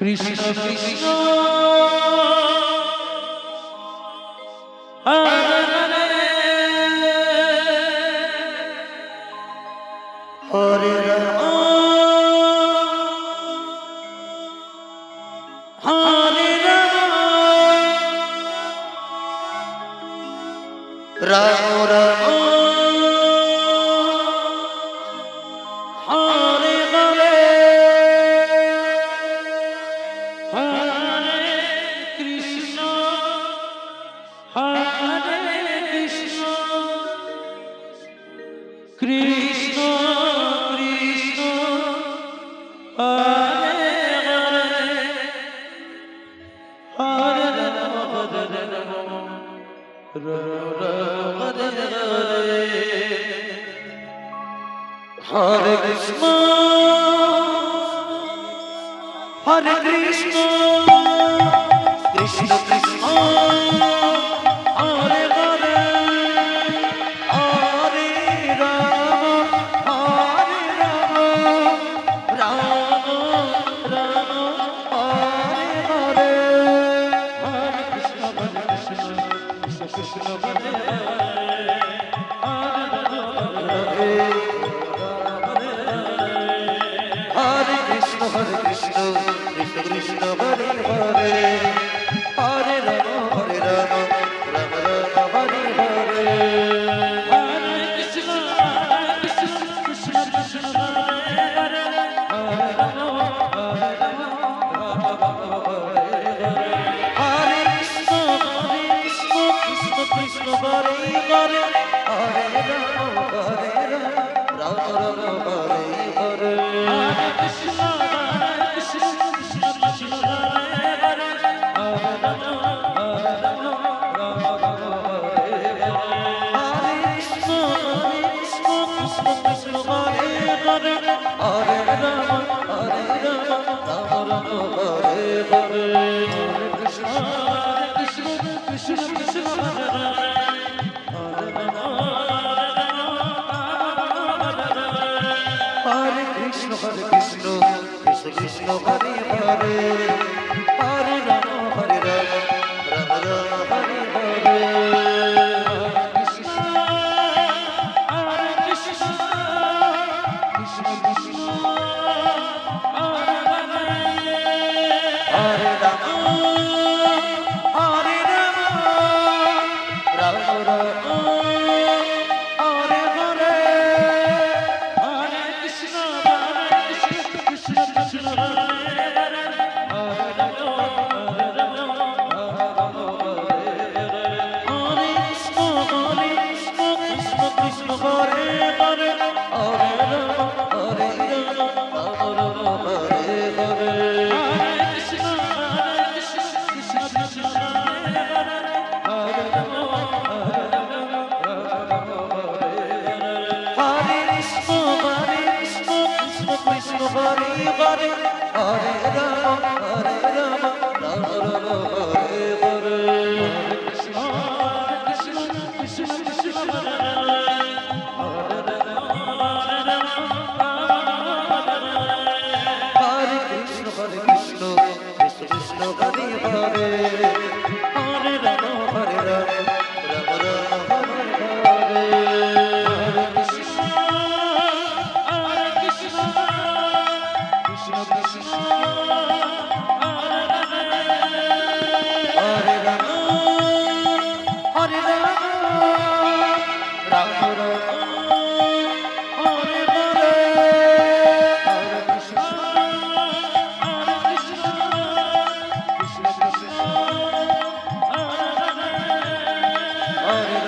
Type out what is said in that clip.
Krishna Krishna Hare Hare Hare Ram Ram Hare Hare Hare Krishna Hare Krishna Krishna Krishna Hare Hare Hare Ram Hare Ram Ram Hare Hare Krishna Hare Krishna Krishna Krishna Hare Hare Hare Ram Hare Ram Ram Ram Hare Hare Hare Krishna Krishna Krishna Hare Hare Krishna Krishna Krishna Hare Hare Hare Ram Ram Ram Hare Hare Hare Krishna Krishna Krishna Hare Hare Hare Ram Hare Krishna Krishna Krishna Hare Hare Hare Ram Ram Ram Hare Hare Hare Krishna Krishna Krishna Hare Hare Hare Ram Hare Krishna Krishna Krishna Hare Hare Hare Ram Ram Ram Hare Hare Hare Krishna Krishna Krishna Hare Hare Hare Krishna Krishna Krishna Hare Hare Hare Ram Ram Ram Hare Hare Krishna Hare Krishna Krishna Krishna Hare Hare Ram Hare Ram Ram Ram Hare Hare Hare Krishna Krishna Krishna Hare Hare Hare Ram Hare Krishna Krishna Krishna Hare Hare Hare Ram Hare Ram Hare Hare Hare Krishna Krishna Krishna Hare Hare Hare Ram Hare Krishna Krishna Krishna Hare Hare Hare Ram Ram Ram Hare Hare Hare Krishna Krishna Krishna Hare Hare Hare Ram Hare Krishna Krishna Krishna Hare Hare Hare Ram Ram Ram Hare Hare Hare Krishna Krishna Krishna Hare Hare Ram Ram Ram Hare Hare Hare Krishna Krishna Krishna Hare